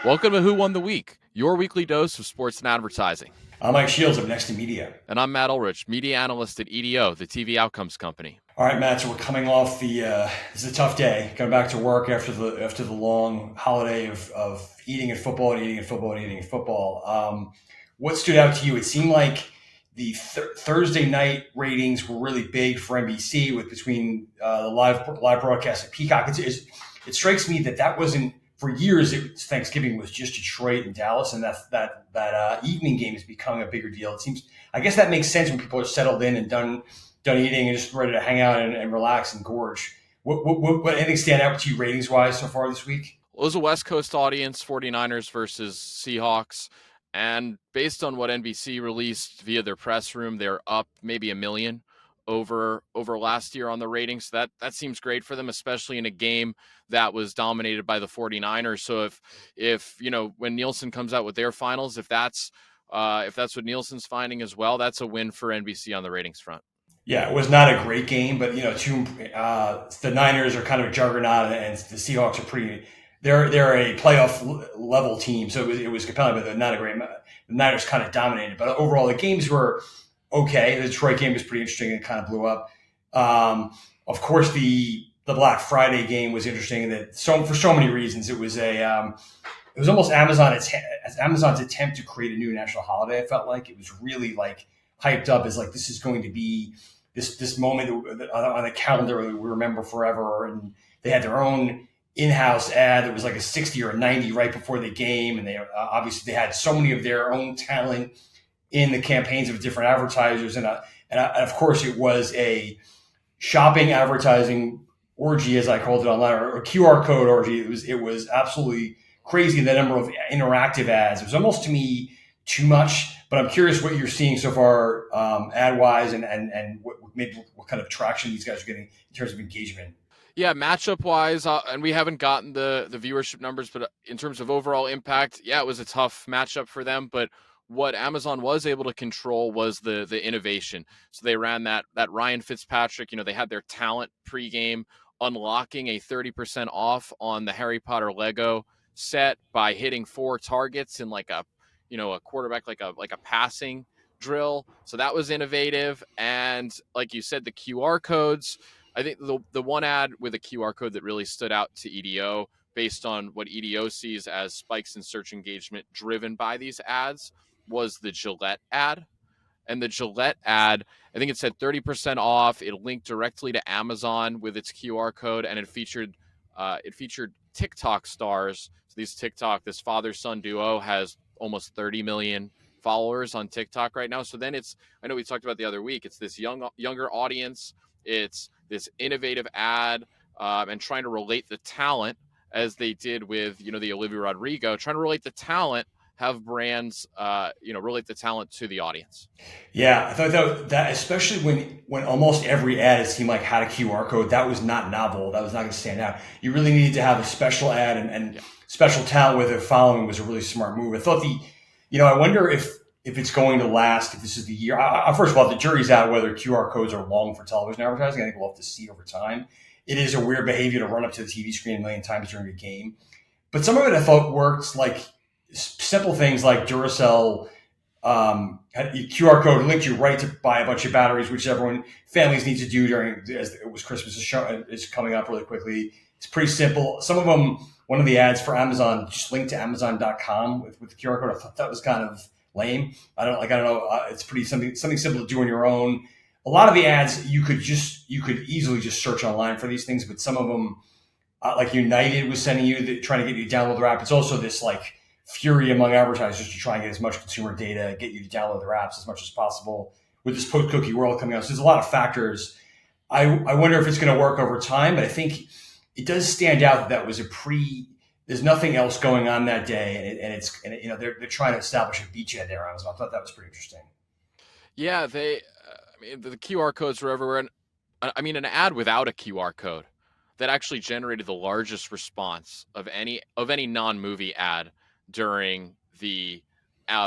Welcome to Who Won the Week, your weekly dose of sports and advertising. I'm Mike Shields of Next to Media. And I'm Matt Ulrich, media analyst at EDO, the TV Outcomes Company. All right, Matt. So we're coming off this is a tough day. Going back to work after the long holiday of eating at football and eating at football and eating at football. What stood out to you? It seemed like the Thursday night ratings were really big for NBC with between the live broadcast at Peacock. It strikes me that wasn't for years. Thanksgiving was just Detroit and Dallas, and that evening game is becoming a bigger deal. It seems. I guess that makes sense when people are settled in and done eating and just ready to hang out and relax and gorge. What anything stand out to you ratings wise so far this week? Well, it was a West Coast audience, 49ers versus Seahawks. And based on what NBC released via their press room, they're up maybe 1 million over last year on the ratings. That seems great for them, especially in a game that was dominated by the 49ers. So if when Nielsen comes out with their finals, if that's what Nielsen's finding as well, that's a win for NBC on the ratings front. Yeah, it was not a great game, but the Niners are kind of a juggernaut, and the Seahawks are pretty. They're a playoff level team, so it was compelling, but not a great. The Niners kind of dominated, but overall the games were okay. The Detroit game was pretty interesting and kind of blew up. Of course, the Black Friday game was interesting, for so many reasons. It was almost Amazon's attempt to create a new national holiday. I felt like it was really like hyped up as like this is going to be this moment on the calendar that we remember forever. And they had their own in-house ad that was like a 60 or a 90 right before the game, and they obviously they had so many of their own talent in the campaigns of different advertisers, and of course it was a shopping advertising orgy, as I called it online, or a QR code orgy. It was absolutely crazy, the number of interactive ads. It was almost to me too much. But I'm curious what you're seeing so far, ad wise, and what kind of traction these guys are getting in terms of engagement. Yeah, matchup wise, and we haven't gotten the viewership numbers, but in terms of overall impact, yeah, it was a tough matchup for them. But what Amazon was able to control was the innovation. So they ran that Ryan Fitzpatrick. They had their talent pregame unlocking a 30% off on the Harry Potter Lego set by hitting 4 targets in like a quarterback, like a passing drill. So that was innovative. And like you said, the QR codes, I think the one ad with a QR code that really stood out to EDO based on what EDO sees as spikes in search engagement driven by these ads was the Gillette ad. And the Gillette ad, I think it said 30% off. It linked directly to Amazon with its QR code, and it featured TikTok stars. So this father-son duo has almost 30 million followers on TikTok right now. So then I know we talked about the other week, it's this younger audience. It's this innovative ad and trying to relate the talent as they did with, the Olivia Rodrigo, trying to relate the talent, have brands, relate the talent to the audience. Yeah, I thought that especially when almost every ad, it seemed like had a QR code, that was not novel. That was not going to stand out. You really needed to have a special ad and special talent with it following was a really smart move. I thought I wonder if it's going to last, if this is the year. First of all, the jury's out whether QR codes are long for television advertising. I think we'll have to see over time. It is a weird behavior to run up to the TV screen 1 million times during a game. But some of it I thought worked, like simple things like Duracell QR code linked you right to buy a bunch of batteries, which families need to do as it was Christmas is coming up really quickly. It's pretty simple. Some of them, one of the ads for Amazon just linked to Amazon.com with the QR code. I thought that was kind of lame. I don't know. It's pretty something simple to do on your own. A lot of the ads you could easily just search online for these things, but some of them, like United was sending you, trying to get you to download their app. It's also this like fury among advertisers to try and get as much consumer data, get you to download their apps as much as possible with this post-cookie world coming out. So there's a lot of factors. I wonder if it's going to work over time, but I think it does stand out that was there's nothing else going on that day, and they're trying to establish a beachhead there. I thought that was pretty interesting. Yeah, the QR codes were everywhere. And an ad without a QR code that actually generated the largest response of any non-movie ad during the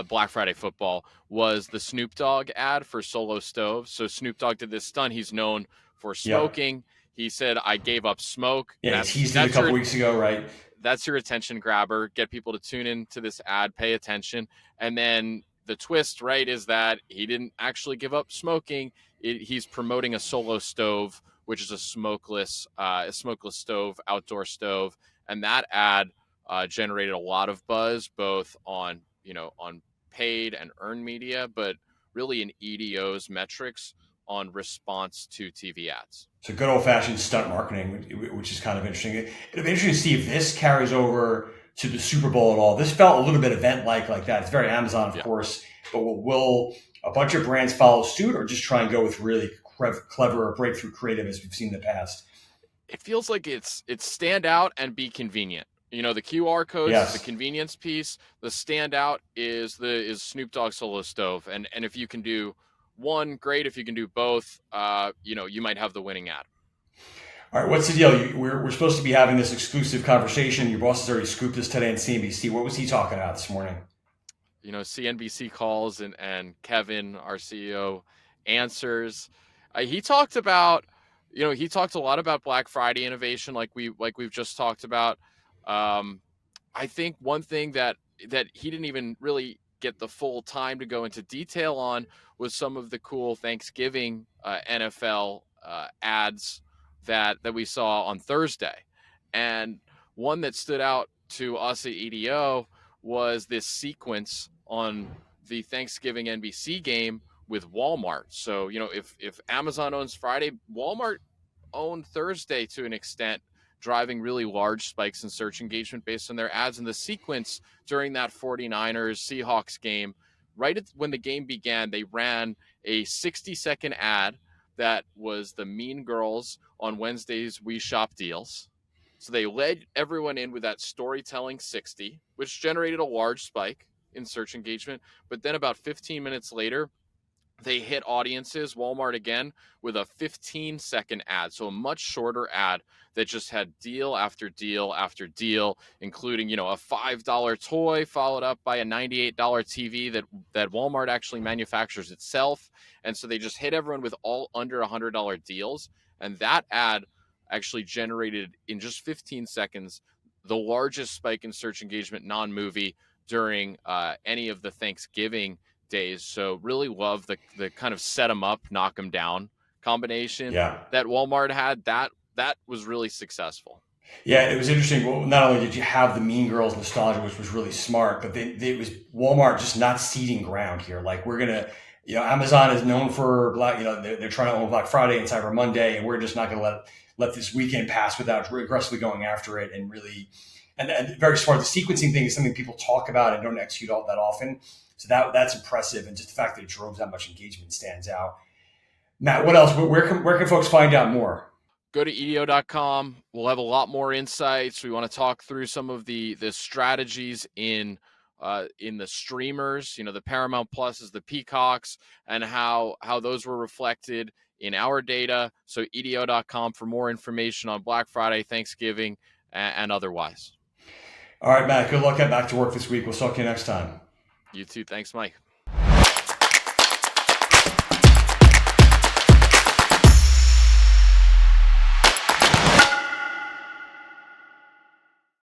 Black Friday football was the Snoop Dogg ad for SoloStove. So Snoop Dogg did this stunt. He's known for smoking. Yeah. He said, "I gave up smoke." Yeah, he teased it a couple weeks ago, right? that's your attention grabber. Get people to tune in to this ad, pay attention, and then the twist, right, is that he didn't actually give up smoking. He's promoting a SoloStove, which is a smokeless stove, outdoor stove, and that ad generated a lot of buzz, both on on paid and earned media, but really in EDO's metrics on response to TV ads. So good old fashioned stunt marketing, which is kind of interesting. It'll be interesting to see if this carries over to the Super Bowl at all. This felt a little bit event like that. It's very Amazon, of course, but will a bunch of brands follow suit, or just try and go with really clever breakthrough creative as we've seen in the past? It feels like it's stand out and be convenient. The QR codes, Yes. the convenience piece. The standout is Snoop Dogg SoloStove, and if you can do one, great. If you can do both, you might have the winning ad. All right, what's the deal? We're supposed to be having this exclusive conversation. Your boss has already scooped us today on CNBC. What was he talking about this morning? CNBC calls and Kevin, our CEO, answers. He talked about, he talked a lot about Black Friday innovation, like we've just talked about. I think one thing that he didn't even really get the full time to go into detail on was some of the cool Thanksgiving NFL ads that we saw on Thursday. And one that stood out to us at EDO was this sequence on the Thanksgiving NBC game with Walmart. So, if Amazon owns Friday, Walmart owned Thursday to an extent, driving really large spikes in search engagement based on their ads. And the sequence during that 49ers Seahawks game, right when the game began, they ran a 60-second ad that was the Mean Girls on Wednesdays We Shop deals. So they led everyone in with that storytelling 60, which generated a large spike in search engagement. But then about 15 minutes later, they hit audiences, Walmart again, with a 15-second ad. So a much shorter ad that just had deal after deal after deal, including, a $5 toy followed up by a $98 TV that Walmart actually manufactures itself. And so they just hit everyone with all under $100 deals. And that ad actually generated, in just 15 seconds, the largest spike in search engagement non-movie during any of the Thanksgiving days. So really love the kind of set them up, knock them down combination that Walmart had. That was really successful. Yeah, it was interesting. Well, not only did you have the Mean Girls nostalgia, which was really smart, but it was Walmart just not ceding ground here. Like, we're gonna, Amazon is known for Black, they're trying to own Black Friday and Cyber Monday, and we're just not gonna let this weekend pass without aggressively going after it. And really, and very smart. The sequencing thing is something people talk about and don't execute all that often. So that's impressive, and just the fact that it drove that much engagement stands out. Matt, what else? Where can folks find out more? Go to EDO.com. We'll have a lot more insights. We want to talk through some of the strategies in the streamers, the Paramount Pluses, the Peacocks, and how those were reflected in our data. So EDO.com for more information on Black Friday, Thanksgiving, and otherwise. All right, Matt, good luck. Get back to work this week. We'll talk to you next time. You too. Thanks, Mike.